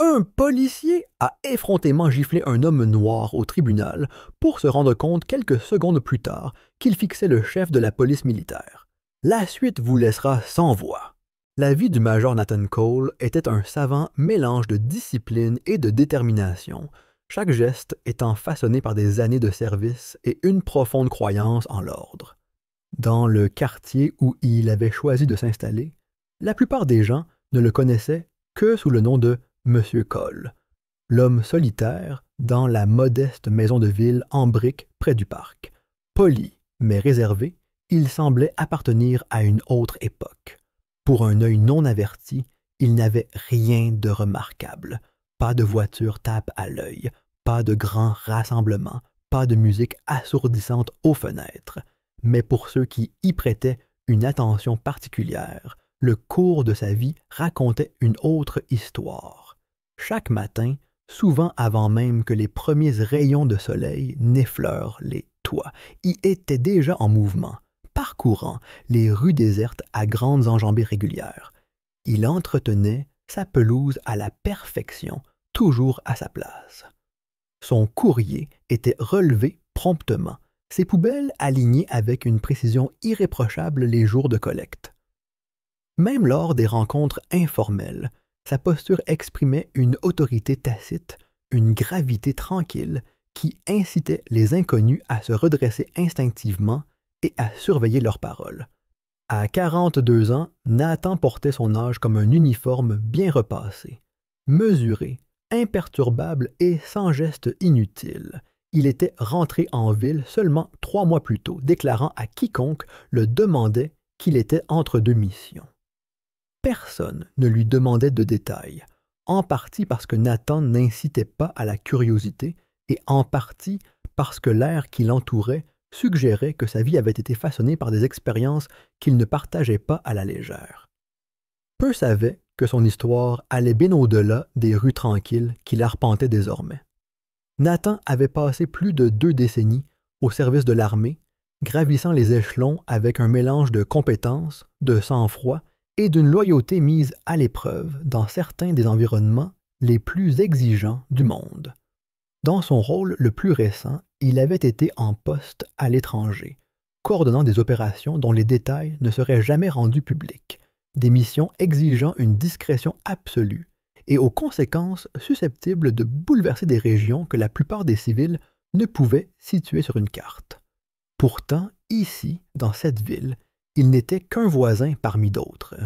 Un policier a effrontément giflé un homme noir au tribunal pour se rendre compte quelques secondes plus tard qu'il fixait le chef de la police militaire. La suite vous laissera sans voix. La vie du major Nathan Cole était un savant mélange de discipline et de détermination, chaque geste étant façonné par des années de service et une profonde croyance en l'ordre. Dans le quartier où il avait choisi de s'installer, la plupart des gens ne le connaissaient que sous le nom de Monsieur Cole, l'homme solitaire dans la modeste maison de ville en briques près du parc. Poli, mais réservé, il semblait appartenir à une autre époque. Pour un œil non averti, il n'avait rien de remarquable. Pas de voiture tape à l'œil, pas de grands rassemblements, pas de musique assourdissante aux fenêtres. Mais pour ceux qui y prêtaient une attention particulière, le cours de sa vie racontait une autre histoire. Chaque matin, souvent avant même que les premiers rayons de soleil n'effleurent les toits, il était déjà en mouvement, parcourant les rues désertes à grandes enjambées régulières. Il entretenait sa pelouse à la perfection, toujours à sa place. Son courrier était relevé promptement, ses poubelles alignées avec une précision irréprochable les jours de collecte. Même lors des rencontres informelles, sa posture exprimait une autorité tacite, une gravité tranquille qui incitait les inconnus à se redresser instinctivement et à surveiller leurs paroles. À 42 ans, Nathan portait son âge comme un uniforme bien repassé, mesuré, imperturbable et sans geste inutile. Il était rentré en ville seulement 3 mois plus tôt, déclarant à quiconque le demandait qu'il était entre deux missions. Personne ne lui demandait de détails, en partie parce que Nathan n'incitait pas à la curiosité et en partie parce que l'air qui l'entourait suggérait que sa vie avait été façonnée par des expériences qu'il ne partageait pas à la légère. Peu savaient que son histoire allait bien au-delà des rues tranquilles qu'il arpentait désormais. Nathan avait passé plus de 2 décennies au service de l'armée, gravissant les échelons avec un mélange de compétences, de sang-froid et d'une loyauté mise à l'épreuve dans certains des environnements les plus exigeants du monde. Dans son rôle le plus récent, il avait été en poste à l'étranger, coordonnant des opérations dont les détails ne seraient jamais rendus publics, des missions exigeant une discrétion absolue et aux conséquences susceptibles de bouleverser des régions que la plupart des civils ne pouvaient situer sur une carte. Pourtant, ici, dans cette ville, il n'était qu'un voisin parmi d'autres.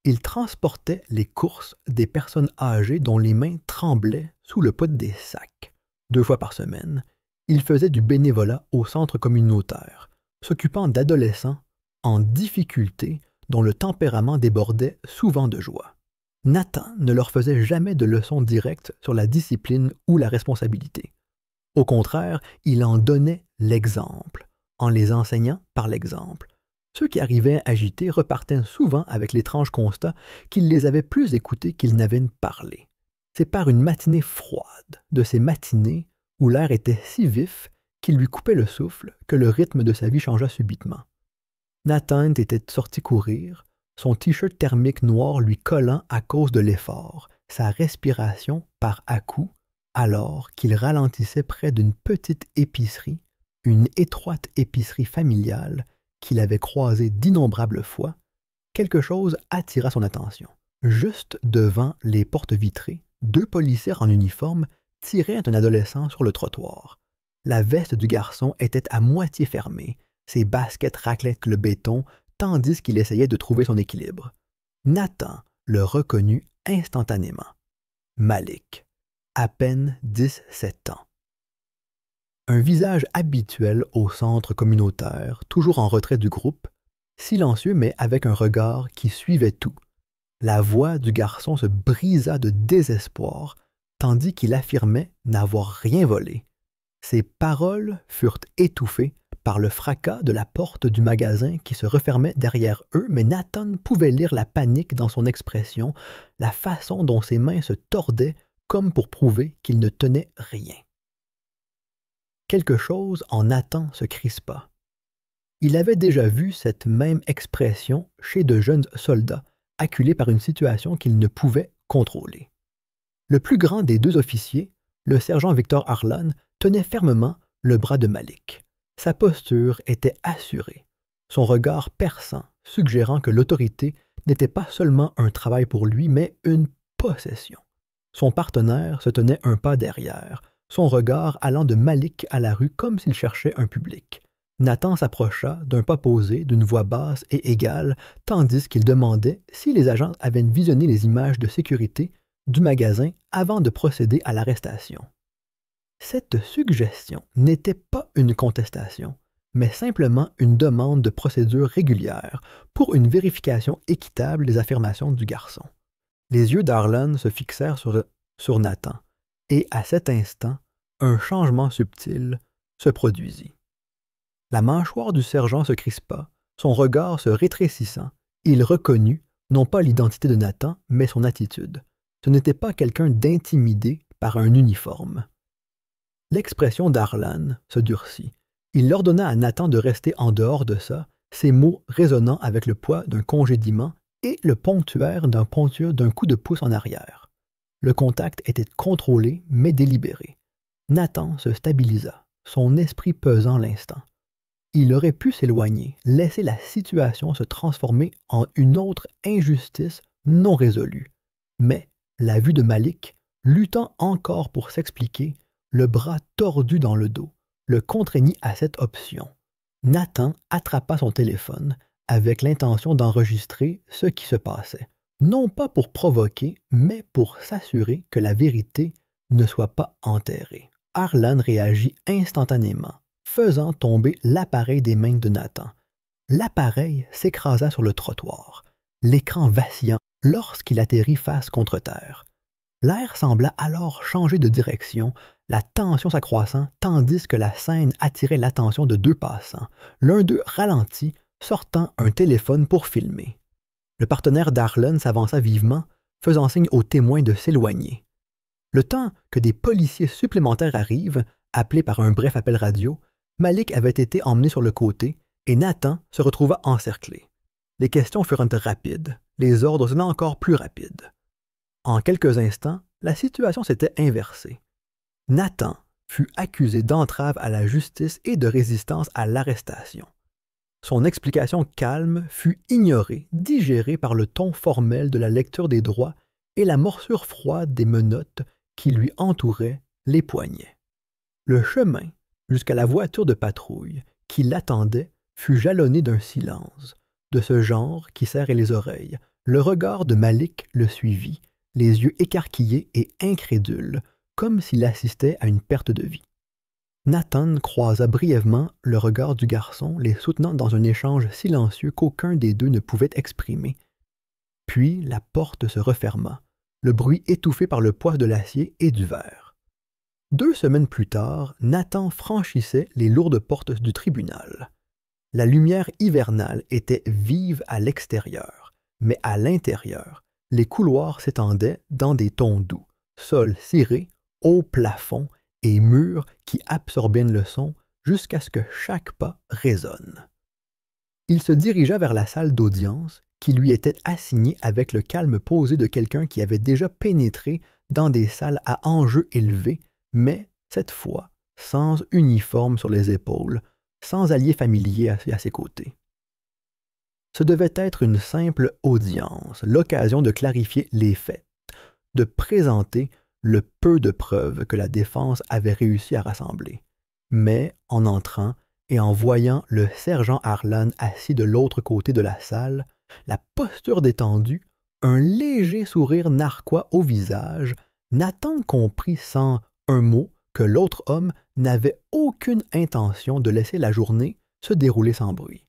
Il transportait les courses des personnes âgées dont les mains tremblaient sous le poids des sacs. 2 fois par semaine, il faisait du bénévolat au centre communautaire, s'occupant d'adolescents en difficulté dont le tempérament débordait souvent de joie. Nathan ne leur faisait jamais de leçons directes sur la discipline ou la responsabilité. Au contraire, il en donnait l'exemple, en les enseignant par l'exemple. Ceux qui arrivaient agités repartaient souvent avec l'étrange constat qu'il les avait plus écoutés qu'ils n'avaient parlé. C'est par une matinée froide, de ces matinées où l'air était si vif qu'il lui coupait le souffle que le rythme de sa vie changea subitement. Nathan était sorti courir, son t-shirt thermique noir lui collant à cause de l'effort, sa respiration par à-coups, alors qu'il ralentissait près d'une petite épicerie, une étroite épicerie familiale qu'il avait croisée d'innombrables fois. Quelque chose attira son attention. Juste devant les portes vitrées, 2 policiers en uniforme tiraient un adolescent sur le trottoir. La veste du garçon était à moitié fermée, ses baskets raclaient le béton, tandis qu'il essayait de trouver son équilibre. Nathan le reconnut instantanément. Malik, à peine 17 ans. Un visage habituel au centre communautaire, toujours en retrait du groupe, silencieux mais avec un regard qui suivait tout. La voix du garçon se brisa de désespoir, tandis qu'il affirmait n'avoir rien volé. Ses paroles furent étouffées par le fracas de la porte du magasin qui se refermait derrière eux, mais Nathan pouvait lire la panique dans son expression, la façon dont ses mains se tordaient comme pour prouver qu'il ne tenait rien. Quelque chose en Nathan se crispa. Il avait déjà vu cette même expression chez de jeunes soldats, acculés par une situation qu'ils ne pouvaient contrôler. Le plus grand des deux officiers, le sergent Victor Harlan, tenait fermement le bras de Malik. Sa posture était assurée, son regard perçant, suggérant que l'autorité n'était pas seulement un travail pour lui, mais une possession. Son partenaire se tenait un pas derrière, son regard allant de Malik à la rue comme s'il cherchait un public. Nathan s'approcha d'un pas posé, d'une voix basse et égale, tandis qu'il demandait si les agents avaient visionné les images de sécurité du magasin avant de procéder à l'arrestation. Cette suggestion n'était pas une contestation, mais simplement une demande de procédure régulière pour une vérification équitable des affirmations du garçon. Les yeux d'Harlan se fixèrent sur Nathan, et à cet instant, un changement subtil se produisit. La mâchoire du sergent se crispa, son regard se rétrécissant, il reconnut, non pas l'identité de Nathan, mais son attitude. Ce n'était pas quelqu'un d'intimidé par un uniforme. L'expression d'Harlan se durcit. Il ordonna à Nathan de rester en dehors de ça, ses mots résonnant avec le poids d'un congédiement et le ponctuèrent d'un coup de pouce en arrière. Le contact était contrôlé, mais délibéré. Nathan se stabilisa, son esprit pesant l'instant. Il aurait pu s'éloigner, laisser la situation se transformer en une autre injustice non résolue. Mais la vue de Malik, luttant encore pour s'expliquer, le bras tordu dans le dos, le contraignit à cette option. Nathan attrapa son téléphone avec l'intention d'enregistrer ce qui se passait, non pas pour provoquer, mais pour s'assurer que la vérité ne soit pas enterrée. Harlan réagit instantanément, faisant tomber l'appareil des mains de Nathan. L'appareil s'écrasa sur le trottoir, l'écran vacillant lorsqu'il atterrit face contre terre. L'air sembla alors changer de direction, la tension s'accroissant tandis que la scène attirait l'attention de deux passants, l'un d'eux ralentit, sortant un téléphone pour filmer. Le partenaire d'Harlan s'avança vivement, faisant signe aux témoins de s'éloigner. Le temps que des policiers supplémentaires arrivent, appelés par un bref appel radio, Malik avait été emmené sur le côté et Nathan se retrouva encerclé. Les questions furent rapides, les ordres sonnant encore plus rapides. En quelques instants, la situation s'était inversée. Nathan fut accusé d'entrave à la justice et de résistance à l'arrestation. Son explication calme fut ignorée, digérée par le ton formel de la lecture des droits et la morsure froide des menottes qui lui entouraient les poignets. Le chemin jusqu'à la voiture de patrouille qui l'attendait fut jalonné d'un silence, de ce genre qui serrait les oreilles. Le regard de Malik le suivit, les yeux écarquillés et incrédules, comme s'il assistait à une perte de vie. Nathan croisa brièvement le regard du garçon, les soutenant dans un échange silencieux qu'aucun des deux ne pouvait exprimer. Puis la porte se referma, le bruit étouffé par le poids de l'acier et du verre. 2 semaines plus tard, Nathan franchissait les lourdes portes du tribunal. La lumière hivernale était vive à l'extérieur, mais à l'intérieur, les couloirs s'étendaient dans des tons doux, sol ciré, haut plafond et murs qui absorbaient le son jusqu'à ce que chaque pas résonne. Il se dirigea vers la salle d'audience qui lui était assignée avec le calme posé de quelqu'un qui avait déjà pénétré dans des salles à enjeux élevés, mais, cette fois, sans uniforme sur les épaules, sans allié familier à ses côtés. Ce devait être une simple audience, l'occasion de clarifier les faits, de présenter le peu de preuves que la défense avait réussi à rassembler. Mais, en entrant et en voyant le sergent Harlan assis de l'autre côté de la salle, la posture détendue, un léger sourire narquois au visage, Nathan comprit sans un mot que l'autre homme n'avait aucune intention de laisser la journée se dérouler sans bruit.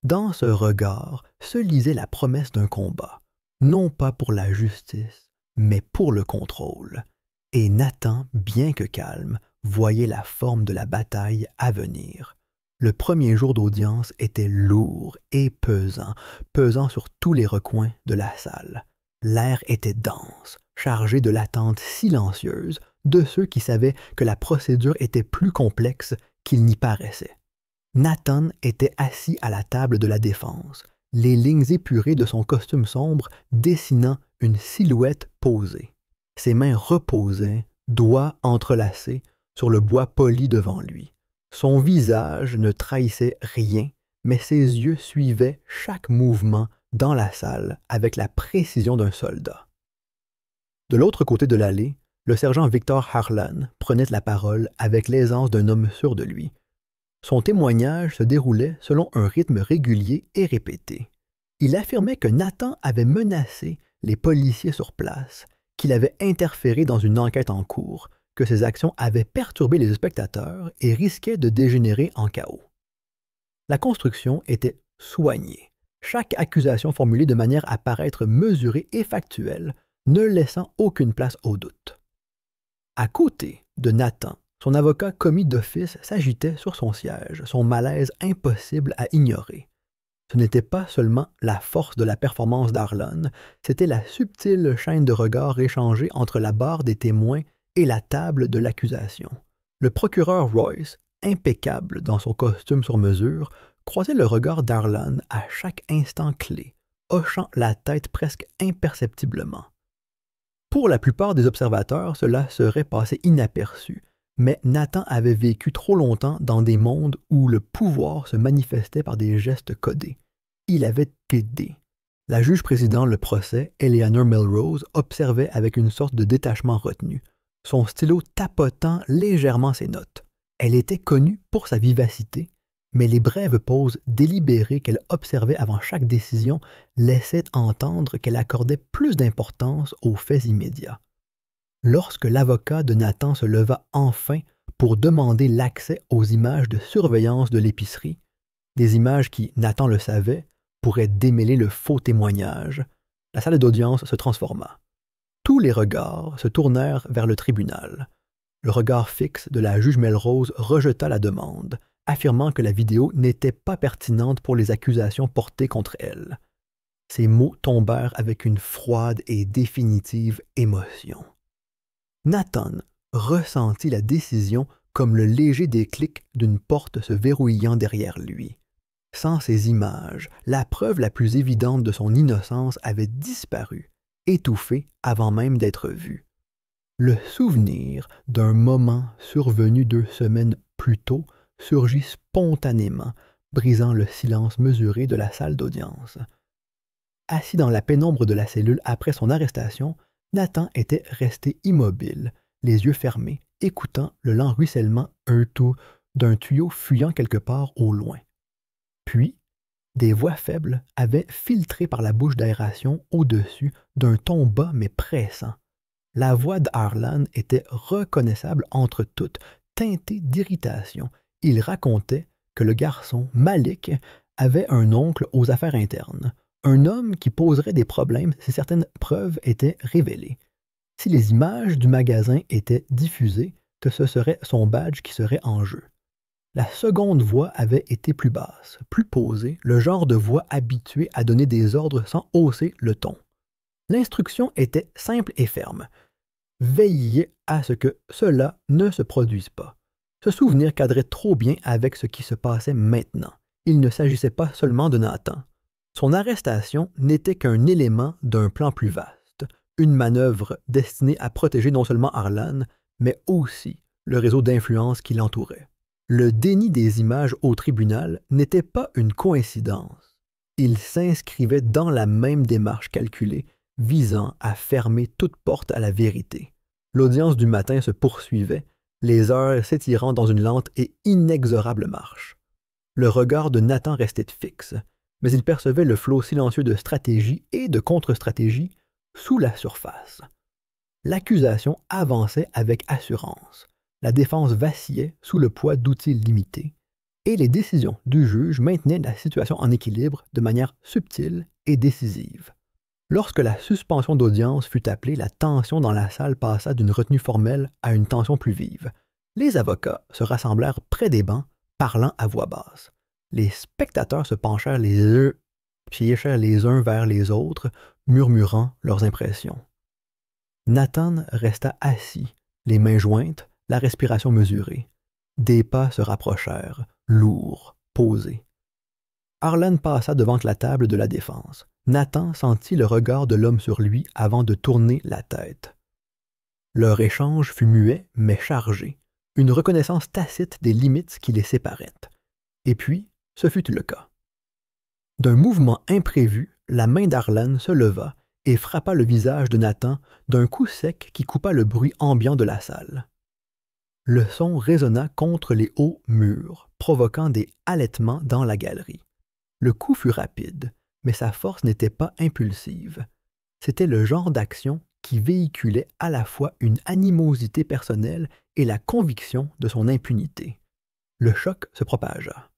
Dans ce regard se lisait la promesse d'un combat, non pas pour la justice, mais pour le contrôle. Et Nathan, bien que calme, voyait la forme de la bataille à venir. Le premier jour d'audience était lourd et pesant, pesant sur tous les recoins de la salle. L'air était dense, chargé de l'attente silencieuse de ceux qui savaient que la procédure était plus complexe qu'il n'y paraissait. Nathan était assis à la table de la défense, les lignes épurées de son costume sombre dessinant une silhouette posée. Ses mains reposaient, doigts entrelacés, sur le bois poli devant lui. Son visage ne trahissait rien, mais ses yeux suivaient chaque mouvement dans la salle avec la précision d'un soldat. De l'autre côté de l'allée, le sergent Victor Harlan prenait la parole avec l'aisance d'un homme sûr de lui. Son témoignage se déroulait selon un rythme régulier et répété. Il affirmait que Nathan avait menacé les policiers sur place, qu'il avait interféré dans une enquête en cours, que ses actions avaient perturbé les spectateurs et risquaient de dégénérer en chaos. La construction était soignée, chaque accusation formulée de manière à paraître mesurée et factuelle, ne laissant aucune place au doute. À côté de Nathan, son avocat commis d'office s'agitait sur son siège, son malaise impossible à ignorer. Ce n'était pas seulement la force de la performance d'Harlan, c'était la subtile chaîne de regards échangés entre la barre des témoins et la table de l'accusation. Le procureur Royce, impeccable dans son costume sur mesure, croisait le regard d'Harlan à chaque instant clé, hochant la tête presque imperceptiblement. Pour la plupart des observateurs, cela serait passé inaperçu, mais Nathan avait vécu trop longtemps dans des mondes où le pouvoir se manifestait par des gestes codés. Il avait aidé. La juge présidant le procès, Eleanor Melrose, observait avec une sorte de détachement retenu, son stylo tapotant légèrement ses notes. Elle était connue pour sa vivacité, mais les brèves pauses délibérées qu'elle observait avant chaque décision laissaient entendre qu'elle accordait plus d'importance aux faits immédiats. Lorsque l'avocat de Nathan se leva enfin pour demander l'accès aux images de surveillance de l'épicerie, des images qui, Nathan le savait, pourraient démêler le faux témoignage, la salle d'audience se transforma. Tous les regards se tournèrent vers le tribunal. Le regard fixe de la juge Melrose rejeta la demande, affirmant que la vidéo n'était pas pertinente pour les accusations portées contre elle. Ces mots tombèrent avec une froide et définitive émotion. Nathan ressentit la décision comme le léger déclic d'une porte se verrouillant derrière lui. Sans ces images, la preuve la plus évidente de son innocence avait disparu, étouffée avant même d'être vue. Le souvenir d'un moment survenu 2 semaines plus tôt surgit spontanément, brisant le silence mesuré de la salle d'audience. Assis dans la pénombre de la cellule après son arrestation, Nathan était resté immobile, les yeux fermés, écoutant le lent ruissellement d'un tuyau fuyant quelque part au loin. Puis, des voix faibles avaient filtré par la bouche d'aération au-dessus d'un ton bas mais pressant. La voix d'Harlan était reconnaissable entre toutes, teintée d'irritation. Il racontait que le garçon, Malik, avait un oncle aux affaires internes, un homme qui poserait des problèmes si certaines preuves étaient révélées. Si les images du magasin étaient diffusées, que ce serait son badge qui serait en jeu. La seconde voix avait été plus basse, plus posée, le genre de voix habituée à donner des ordres sans hausser le ton. L'instruction était simple et ferme. Veillez à ce que cela ne se produise pas. Ce souvenir cadrait trop bien avec ce qui se passait maintenant. Il ne s'agissait pas seulement de Nathan. Son arrestation n'était qu'un élément d'un plan plus vaste, une manœuvre destinée à protéger non seulement Harlan, mais aussi le réseau d'influence qui l'entourait. Le déni des images au tribunal n'était pas une coïncidence. Il s'inscrivait dans la même démarche calculée, visant à fermer toute porte à la vérité. L'audience du matin se poursuivait, les heures s'étirant dans une lente et inexorable marche. Le regard de Nathan restait fixe, mais il percevait le flot silencieux de stratégie et de contre-stratégie sous la surface. L'accusation avançait avec assurance. La défense vacillait sous le poids d'outils limités, et les décisions du juge maintenaient la situation en équilibre de manière subtile et décisive. Lorsque la suspension d'audience fut appelée, la tension dans la salle passa d'une retenue formelle à une tension plus vive. Les avocats se rassemblèrent près des bancs, parlant à voix basse. Les spectateurs se penchèrent les uns vers les autres, murmurant leurs impressions. Nathan resta assis, les mains jointes, la respiration mesurée. Des pas se rapprochèrent, lourds, posés. Harlan passa devant la table de la défense. Nathan sentit le regard de l'homme sur lui avant de tourner la tête. Leur échange fut muet mais chargé, une reconnaissance tacite des limites qui les séparaient. Et puis, ce fut le cas. D'un mouvement imprévu, la main d'Harlan se leva et frappa le visage de Nathan d'un coup sec qui coupa le bruit ambiant de la salle. Le son résonna contre les hauts murs, provoquant des halètements dans la galerie. Le coup fut rapide, mais sa force n'était pas impulsive. C'était le genre d'action qui véhiculait à la fois une animosité personnelle et la conviction de son impunité. Le choc se propagea.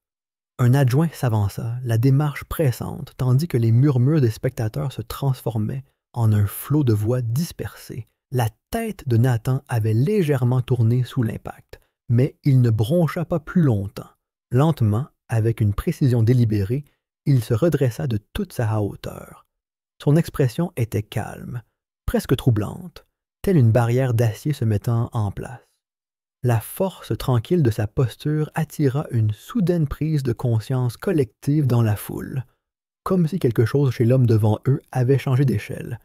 Un adjoint s'avança, la démarche pressante, tandis que les murmures des spectateurs se transformaient en un flot de voix dispersées. La tête de Nathan avait légèrement tourné sous l'impact, mais il ne broncha pas plus longtemps. Lentement, avec une précision délibérée, il se redressa de toute sa hauteur. Son expression était calme, presque troublante, telle une barrière d'acier se mettant en place. La force tranquille de sa posture attira une soudaine prise de conscience collective dans la foule, comme si quelque chose chez l'homme devant eux avait changé d'échelle.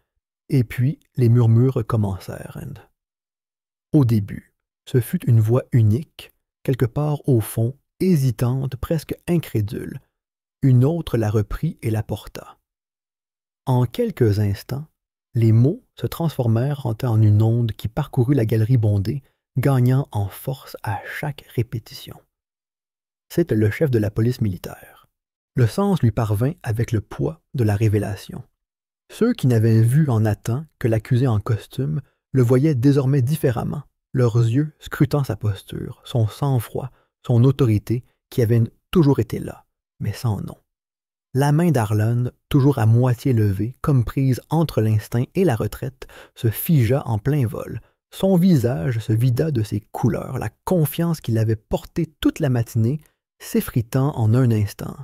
Et puis, les murmures commencèrent. Au début, ce fut une voix unique, quelque part au fond, hésitante, presque incrédule. Une autre la reprit et la porta. En quelques instants, les mots se transformèrent en une onde qui parcourut la galerie bondée, gagnant en force à chaque répétition. C'était le chef de la police militaire. Le sens lui parvint avec le poids de la révélation. Ceux qui n'avaient vu en Nathan que l'accusé en costume le voyaient désormais différemment, leurs yeux scrutant sa posture, son sang-froid, son autorité qui avaient toujours été là, mais sans nom. La main d'Harlan, toujours à moitié levée, comme prise entre l'instinct et la retraite, se figea en plein vol. Son visage se vida de ses couleurs, la confiance qu'il avait portée toute la matinée, s'effritant en un instant.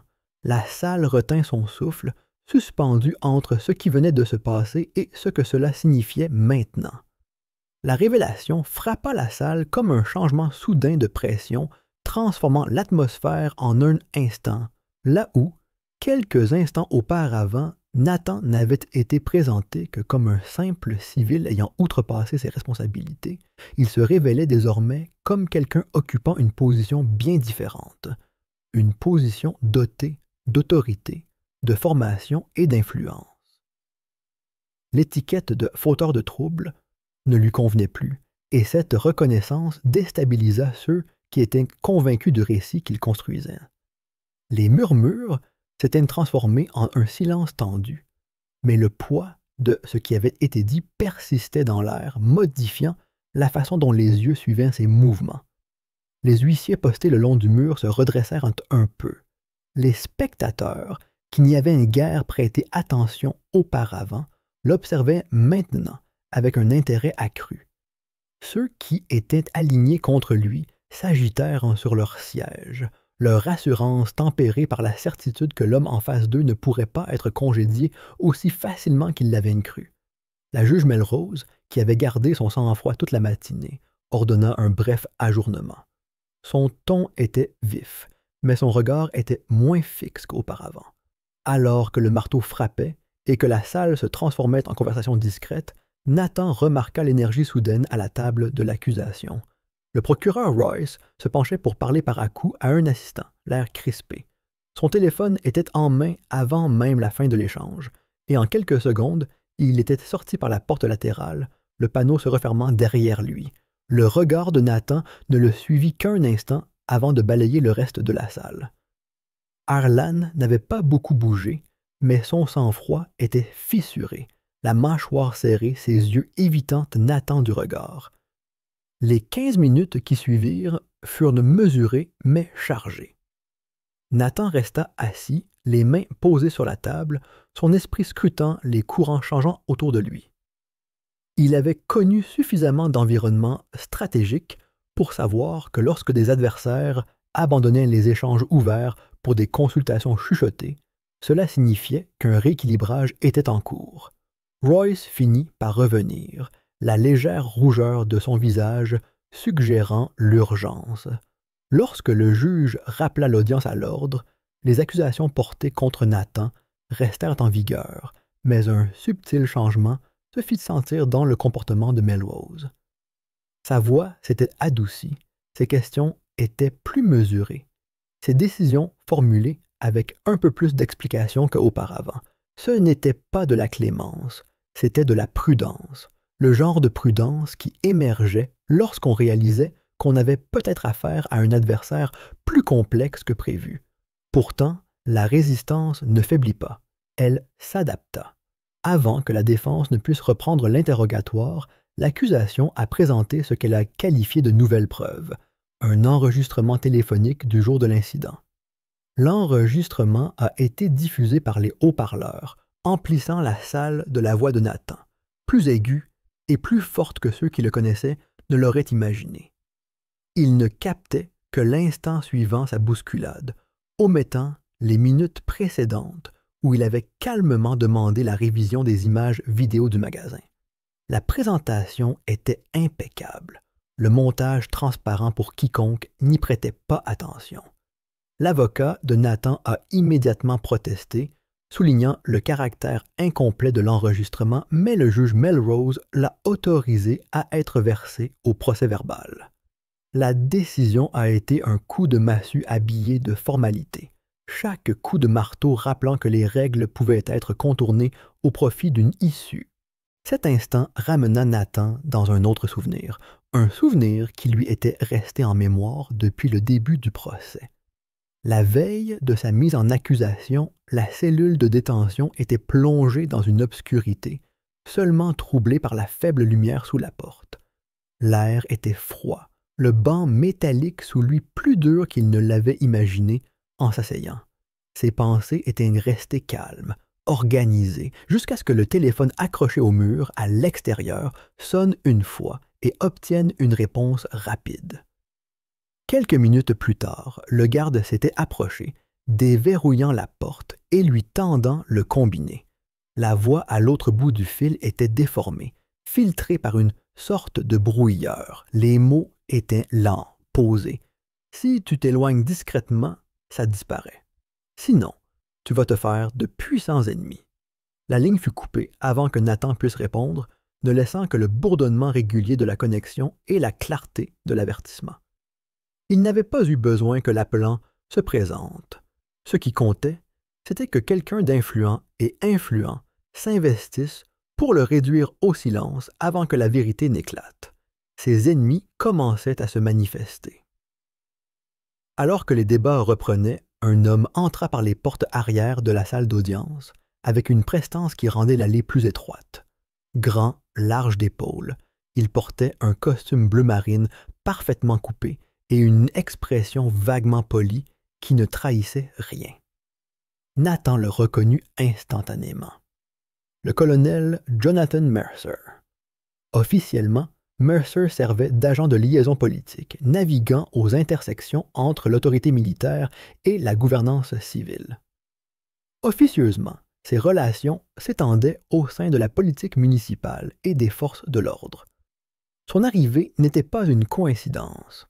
La salle retint son souffle, suspendu entre ce qui venait de se passer et ce que cela signifiait maintenant. La révélation frappa la salle comme un changement soudain de pression, transformant l'atmosphère en un instant, là où, quelques instants auparavant, Nathan n'avait été présenté que comme un simple civil ayant outrepassé ses responsabilités. Il se révélait désormais comme quelqu'un occupant une position bien différente, une position dotée d'autorité, de formation et d'influence. L'étiquette de fauteur de troubles ne lui convenait plus, et cette reconnaissance déstabilisa ceux qui étaient convaincus du récit qu'il construisait. Les murmures s'étaient transformés en un silence tendu, mais le poids de ce qui avait été dit persistait dans l'air, modifiant la façon dont les yeux suivaient ses mouvements. Les huissiers postés le long du mur se redressèrent un peu. Les spectateurs, qui n'y avaient guère prêté attention auparavant, l'observaient maintenant avec un intérêt accru. Ceux qui étaient alignés contre lui s'agitèrent sur leur siège, leur assurance tempérée par la certitude que l'homme en face d'eux ne pourrait pas être congédié aussi facilement qu'ils l'avaient cru. La juge Melrose, qui avait gardé son sang-froid toute la matinée, ordonna un bref ajournement. Son ton était vif, mais son regard était moins fixe qu'auparavant. Alors que le marteau frappait et que la salle se transformait en conversation discrète, Nathan remarqua l'énergie soudaine à la table de l'accusation. Le procureur Royce se penchait pour parler par à-coups à un assistant, l'air crispé. Son téléphone était en main avant même la fin de l'échange, et en quelques secondes, il était sorti par la porte latérale, le panneau se refermant derrière lui. Le regard de Nathan ne le suivit qu'un instant avant de balayer le reste de la salle. Harlan n'avait pas beaucoup bougé, mais son sang-froid était fissuré, la mâchoire serrée, ses yeux évitant Nathan du regard. Les 15 minutes qui suivirent furent mesurées mais chargées. Nathan resta assis, les mains posées sur la table, son esprit scrutant les courants changeants autour de lui. Il avait connu suffisamment d'environnements stratégiques pour savoir que lorsque des adversaires abandonnaient les échanges ouverts pour des consultations chuchotées, cela signifiait qu'un rééquilibrage était en cours. Royce finit par revenir, la légère rougeur de son visage suggérant l'urgence. Lorsque le juge rappela l'audience à l'ordre, les accusations portées contre Nathan restèrent en vigueur, mais un subtil changement se fit sentir dans le comportement de Melrose. Sa voix s'était adoucie, ses questions étaient plus mesurées, ses décisions formulées avec un peu plus d'explication qu'auparavant. Ce n'était pas de la clémence, c'était de la prudence, le genre de prudence qui émergeait lorsqu'on réalisait qu'on avait peut-être affaire à un adversaire plus complexe que prévu. Pourtant, la résistance ne faiblit pas, elle s'adapta. Avant que la défense ne puisse reprendre l'interrogatoire, l'accusation a présenté ce qu'elle a qualifié de nouvelles preuves, un enregistrement téléphonique du jour de l'incident. L'enregistrement a été diffusé par les haut-parleurs, emplissant la salle de la voix de Nathan, plus aiguë et plus forte que ceux qui le connaissaient ne l'auraient imaginé. Il ne captait que l'instant suivant sa bousculade, omettant les minutes précédentes où il avait calmement demandé la révision des images vidéo du magasin. La présentation était impeccable, le montage transparent pour quiconque n'y prêtait pas attention. L'avocat de Nathan a immédiatement protesté, soulignant le caractère incomplet de l'enregistrement, mais le juge Melrose l'a autorisé à être versé au procès-verbal. La décision a été un coup de massue habillé de formalité, chaque coup de marteau rappelant que les règles pouvaient être contournées au profit d'une issue. Cet instant ramena Nathan dans un autre souvenir, un souvenir qui lui était resté en mémoire depuis le début du procès. La veille de sa mise en accusation, la cellule de détention était plongée dans une obscurité, seulement troublée par la faible lumière sous la porte. L'air était froid, le banc métallique sous lui plus dur qu'il ne l'avait imaginé en s'asseyant. Ses pensées étaient restées calmes, organisées, jusqu'à ce que le téléphone accroché au mur, à l'extérieur, sonne une fois et obtienne une réponse rapide. Quelques minutes plus tard, le garde s'était approché, déverrouillant la porte et lui tendant le combiné. La voix à l'autre bout du fil était déformée, filtrée par une sorte de brouilleur. Les mots étaient lents, posés. Si tu t'éloignes discrètement, ça disparaît. Sinon, tu vas te faire de puissants ennemis. La ligne fut coupée avant que Nathan puisse répondre, ne laissant que le bourdonnement régulier de la connexion et la clarté de l'avertissement. Il n'avait pas eu besoin que l'appelant se présente. Ce qui comptait, c'était que quelqu'un d'influent et influent s'investisse pour le réduire au silence avant que la vérité n'éclate. Ses ennemis commençaient à se manifester. Alors que les débats reprenaient, un homme entra par les portes arrière de la salle d'audience avec une prestance qui rendait l'allée plus étroite. Grand, large d'épaules, il portait un costume bleu marine parfaitement coupé et une expression vaguement polie qui ne trahissait rien. Nathan le reconnut instantanément. Le colonel Jonathan Mercer. Officiellement, Mercer servait d'agent de liaison politique, naviguant aux intersections entre l'autorité militaire et la gouvernance civile. Officieusement, ses relations s'étendaient au sein de la politique municipale et des forces de l'ordre. Son arrivée n'était pas une coïncidence.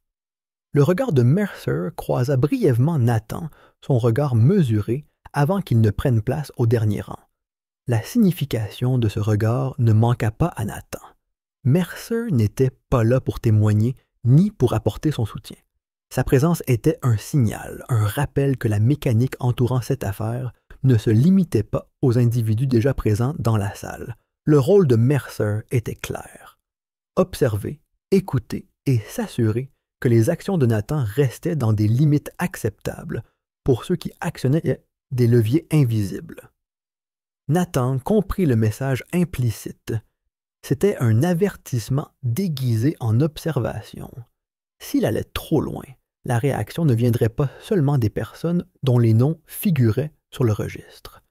Le regard de Mercer croisa brièvement Nathan, son regard mesuré, avant qu'il ne prenne place au dernier rang. La signification de ce regard ne manqua pas à Nathan. Mercer n'était pas là pour témoigner ni pour apporter son soutien. Sa présence était un signal, un rappel que la mécanique entourant cette affaire ne se limitait pas aux individus déjà présents dans la salle. Le rôle de Mercer était clair. Observer, écouter et s'assurer que les actions de Nathan restaient dans des limites acceptables pour ceux qui actionnaient des leviers invisibles. Nathan comprit le message implicite. C'était un avertissement déguisé en observation. S'il allait trop loin, la réaction ne viendrait pas seulement des personnes dont les noms figuraient sur le registre.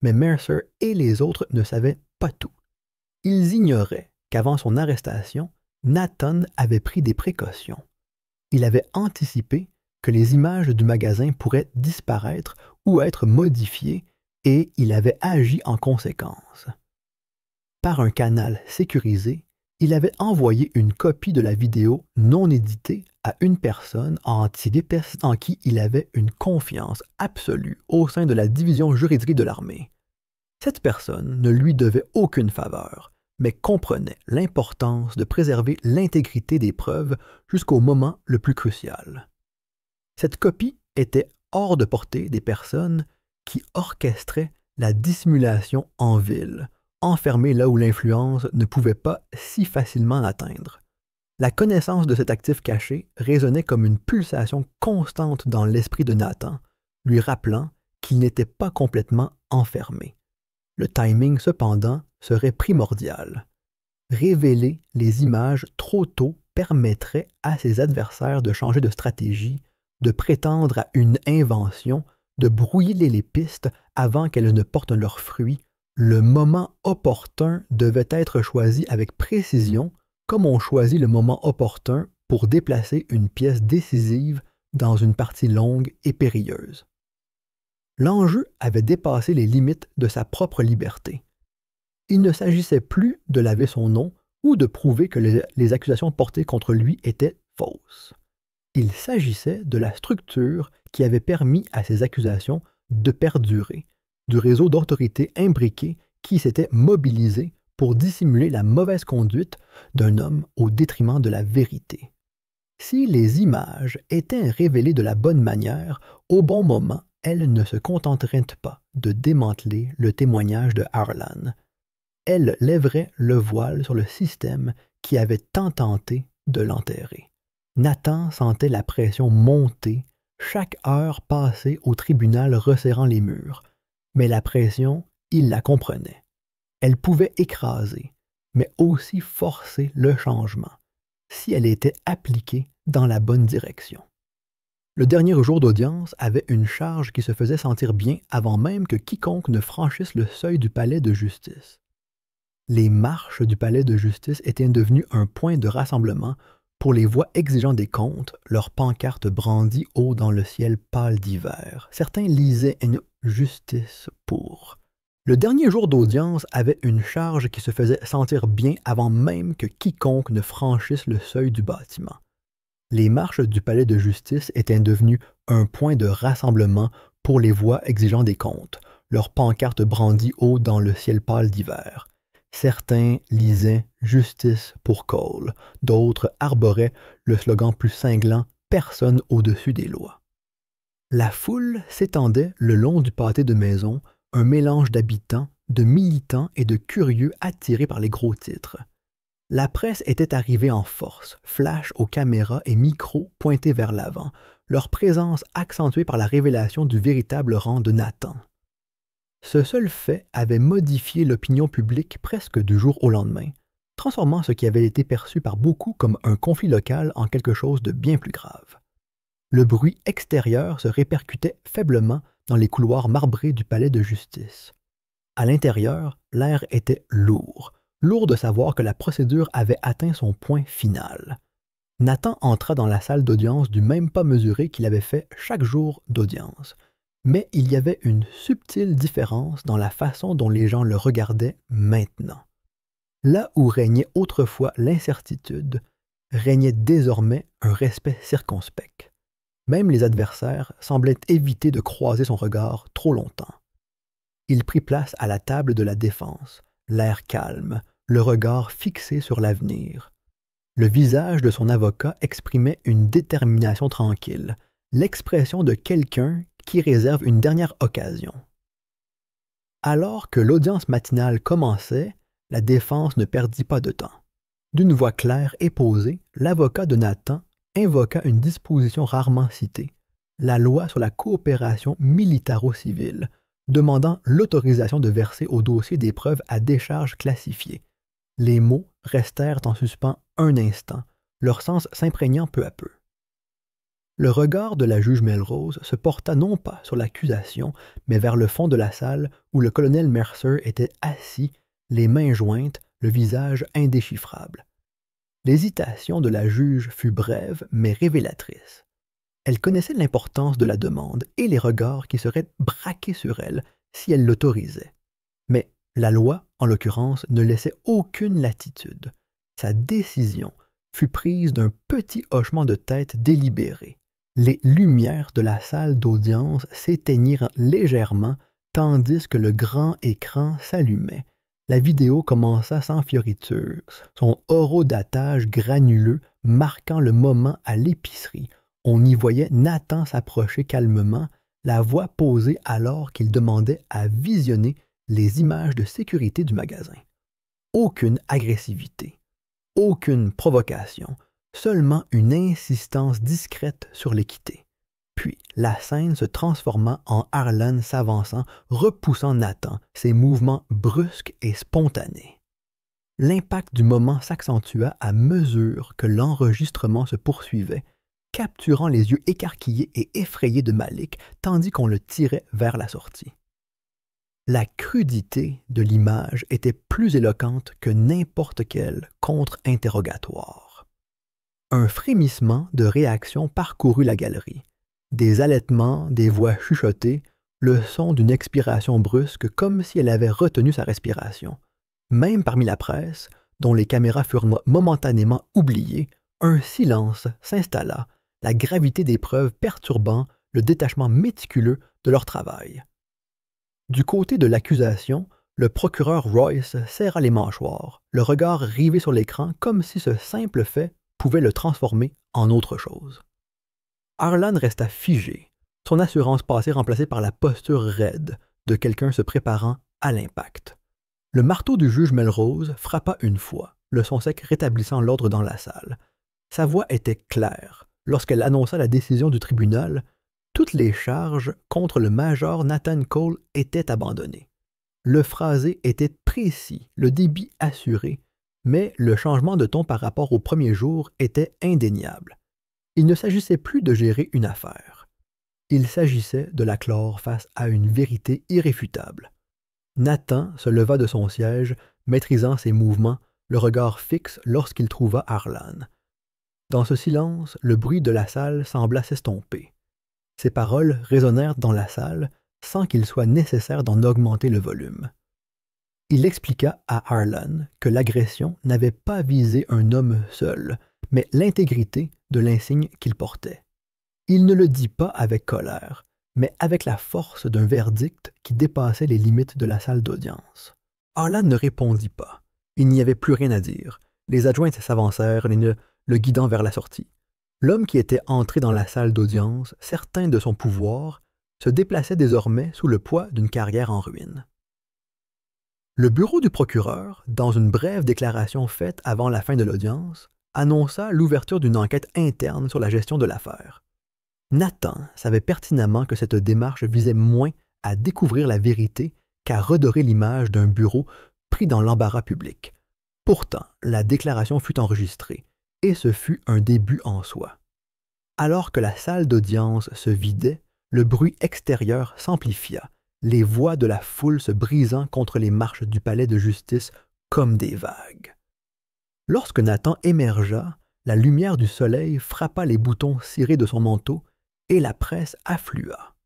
Mais Mercer et les autres ne savaient pas tout. Ils ignoraient qu'avant son arrestation, Nathan avait pris des précautions. Il avait anticipé que les images du magasin pourraient disparaître ou être modifiées et il avait agi en conséquence. Par un canal sécurisé, il avait envoyé une copie de la vidéo non éditée à une personne en qui il avait une confiance absolue au sein de la division juridique de l'armée. Cette personne ne lui devait aucune faveur, mais comprenait l'importance de préserver l'intégrité des preuves jusqu'au moment le plus crucial. Cette copie était hors de portée des personnes qui orchestraient la dissimulation en ville, enfermées là où l'influence ne pouvait pas si facilement l'atteindre. La connaissance de cet actif caché résonnait comme une pulsation constante dans l'esprit de Nathan, lui rappelant qu'il n'était pas complètement enfermé. Le timing, cependant, serait primordial. Révéler les images trop tôt permettrait à ses adversaires de changer de stratégie, de prétendre à une invention, de brouiller les pistes avant qu'elles ne portent leurs fruits. Le moment opportun devait être choisi avec précision, comme on choisit le moment opportun pour déplacer une pièce décisive dans une partie longue et périlleuse. L'enjeu avait dépassé les limites de sa propre liberté. Il ne s'agissait plus de laver son nom ou de prouver que les accusations portées contre lui étaient fausses. Il s'agissait de la structure qui avait permis à ces accusations de perdurer, du réseau d'autorités imbriquées qui s'était mobilisé pour dissimuler la mauvaise conduite d'un homme au détriment de la vérité. Si les images étaient révélées de la bonne manière, au bon moment, elles ne se contenteraient pas de démanteler le témoignage de Harlan. Elles lèveraient le voile sur le système qui avait tant tenté de l'enterrer. Nathan sentait la pression monter, chaque heure passée au tribunal resserrant les murs. Mais la pression, il la comprenait. Elle pouvait écraser, mais aussi forcer le changement, si elle était appliquée dans la bonne direction. Le dernier jour d'audience avait une charge qui se faisait sentir bien avant même que quiconque ne franchisse le seuil du palais de justice. Les marches du palais de justice étaient devenues un point de rassemblement pour les voix exigeant des comptes, leurs pancartes brandies haut dans le ciel pâle d'hiver. Certains lisaient une justice pour. Le dernier jour d'audience avait une charge qui se faisait sentir bien avant même que quiconque ne franchisse le seuil du bâtiment. Les marches du palais de justice étaient devenues un point de rassemblement pour les voix exigeant des comptes, leurs pancartes brandies haut dans le ciel pâle d'hiver. Certains lisaient « Justice pour Cole », d'autres arboraient le slogan plus cinglant « Personne au-dessus des lois ». La foule s'étendait le long du pâté de maisons, un mélange d'habitants, de militants et de curieux attirés par les gros titres. La presse était arrivée en force, flash aux caméras et micros pointés vers l'avant, leur présence accentuée par la révélation du véritable rang de Nathan. Ce seul fait avait modifié l'opinion publique presque du jour au lendemain, transformant ce qui avait été perçu par beaucoup comme un conflit local en quelque chose de bien plus grave. Le bruit extérieur se répercutait faiblement dans les couloirs marbrés du palais de justice. À l'intérieur, l'air était lourd de savoir que la procédure avait atteint son point final. Nathan entra dans la salle d'audience du même pas mesuré qu'il avait fait chaque jour d'audience. Mais il y avait une subtile différence dans la façon dont les gens le regardaient maintenant. Là où régnait autrefois l'incertitude, régnait désormais un respect circonspect. Même les adversaires semblaient éviter de croiser son regard trop longtemps. Il prit place à la table de la défense, l'air calme, le regard fixé sur l'avenir. Le visage de son avocat exprimait une détermination tranquille, l'expression de quelqu'un qui réserve une dernière occasion. Alors que l'audience matinale commençait, la défense ne perdit pas de temps. D'une voix claire et posée, l'avocat de Nathan invoqua une disposition rarement citée, la loi sur la coopération militaro-civile, demandant l'autorisation de verser au dossier des preuves à décharge classifiées. Les mots restèrent en suspens un instant, leur sens s'imprégnant peu à peu. Le regard de la juge Melrose se porta non pas sur l'accusation, mais vers le fond de la salle où le colonel Mercer était assis, les mains jointes, le visage indéchiffrable. L'hésitation de la juge fut brève mais révélatrice. Elle connaissait l'importance de la demande et les regards qui seraient braqués sur elle si elle l'autorisait. Mais la loi, en l'occurrence, ne laissait aucune latitude. Sa décision fut prise d'un petit hochement de tête délibéré. Les lumières de la salle d'audience s'éteignirent légèrement tandis que le grand écran s'allumait. La vidéo commença sans fioriture, son horodatage granuleux marquant le moment à l'épicerie. On y voyait Nathan s'approcher calmement, la voix posée alors qu'il demandait à visionner les images de sécurité du magasin. Aucune agressivité, aucune provocation, seulement une insistance discrète sur l'équité. Puis, la scène se transforma en Harlan s'avançant, repoussant Nathan, ses mouvements brusques et spontanés. L'impact du moment s'accentua à mesure que l'enregistrement se poursuivait, capturant les yeux écarquillés et effrayés de Malik tandis qu'on le tirait vers la sortie. La crudité de l'image était plus éloquente que n'importe quel contre-interrogatoire. Un frémissement de réaction parcourut la galerie. Des halètements, des voix chuchotées, le son d'une expiration brusque comme si elle avait retenu sa respiration. Même parmi la presse, dont les caméras furent momentanément oubliées, un silence s'installa, la gravité des preuves perturbant le détachement méticuleux de leur travail. Du côté de l'accusation, le procureur Royce serra les mâchoires, le regard rivé sur l'écran comme si ce simple fait pouvait le transformer en autre chose. Harlan resta figé, son assurance passée remplacée par la posture raide de quelqu'un se préparant à l'impact. Le marteau du juge Melrose frappa une fois, le son sec rétablissant l'ordre dans la salle. Sa voix était claire. Lorsqu'elle annonça la décision du tribunal, toutes les charges contre le major Nathan Cole étaient abandonnées. Le phrasé était précis, le débit assuré, mais le changement de ton par rapport au premier jour était indéniable. Il ne s'agissait plus de gérer une affaire. Il s'agissait de la clore face à une vérité irréfutable. Nathan se leva de son siège, maîtrisant ses mouvements, le regard fixe lorsqu'il trouva Harlan. Dans ce silence, le bruit de la salle sembla s'estomper. Ses paroles résonnèrent dans la salle sans qu'il soit nécessaire d'en augmenter le volume. Il expliqua à Harlan que l'agression n'avait pas visé un homme seul, mais l'intégrité de l'insigne qu'il portait. Il ne le dit pas avec colère, mais avec la force d'un verdict qui dépassait les limites de la salle d'audience. Harlan ne répondit pas. Il n'y avait plus rien à dire. Les adjointes s'avancèrent, le guidant vers la sortie. L'homme qui était entré dans la salle d'audience, certain de son pouvoir, se déplaçait désormais sous le poids d'une carrière en ruine. Le bureau du procureur, dans une brève déclaration faite avant la fin de l'audience, annonça l'ouverture d'une enquête interne sur la gestion de l'affaire. Nathan savait pertinemment que cette démarche visait moins à découvrir la vérité qu'à redorer l'image d'un bureau pris dans l'embarras public. Pourtant, la déclaration fut enregistrée, et ce fut un début en soi. Alors que la salle d'audience se vidait, le bruit extérieur s'amplifia, les voix de la foule se brisant contre les marches du palais de justice comme des vagues. Lorsque Nathan émergea, la lumière du soleil frappa les boutons cirés de son manteau et la presse afflua.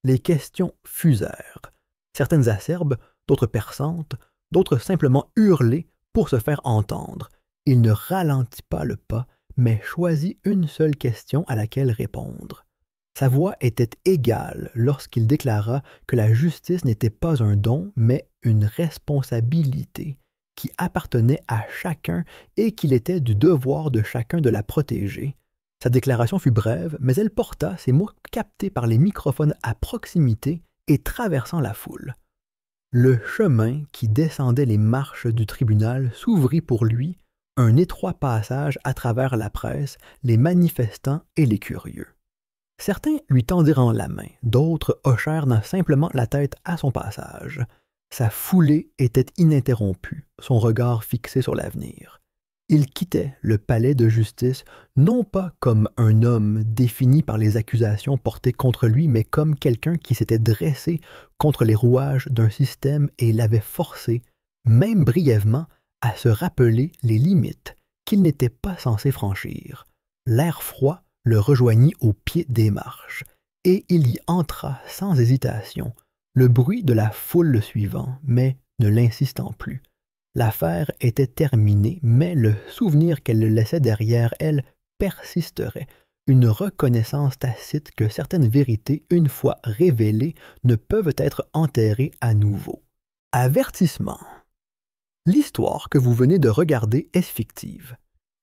Les questions fusèrent, certaines acerbes, d'autres perçantes, d'autres simplement hurlées pour se faire entendre. Il ne ralentit pas le pas, mais choisit une seule question à laquelle répondre. Sa voix était égale lorsqu'il déclara que la justice n'était pas un don, mais une responsabilité qui appartenait à chacun et qu'il était du devoir de chacun de la protéger. Sa déclaration fut brève, mais elle porta ces mots captés par les microphones à proximité et traversant la foule. Le chemin qui descendait les marches du tribunal s'ouvrit pour lui, un étroit passage à travers la presse, les manifestants et les curieux. Certains lui tendirent la main, d'autres hochèrent simplement la tête à son passage. Sa foulée était ininterrompue, son regard fixé sur l'avenir. Il quittait le palais de justice non pas comme un homme défini par les accusations portées contre lui, mais comme quelqu'un qui s'était dressé contre les rouages d'un système et l'avait forcé, même brièvement, à se rappeler les limites qu'il n'était pas censé franchir. L'air froid le rejoignit au pied des marches, et il y entra sans hésitation, le bruit de la foule le suivant, mais ne l'insistant plus. L'affaire était terminée, mais le souvenir qu'elle laissait derrière elle persisterait, une reconnaissance tacite que certaines vérités, une fois révélées, ne peuvent être enterrées à nouveau. Avertissement. L'histoire que vous venez de regarder est fictive.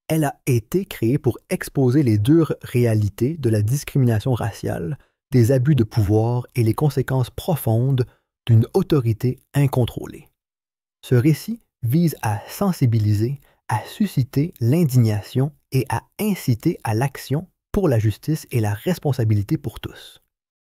Elle a été créée pour exposer les dures réalités de la discrimination raciale, des abus de pouvoir et les conséquences profondes d'une autorité incontrôlée. Ce récit vise à sensibiliser, à susciter l'indignation et à inciter à l'action pour la justice et la responsabilité pour tous.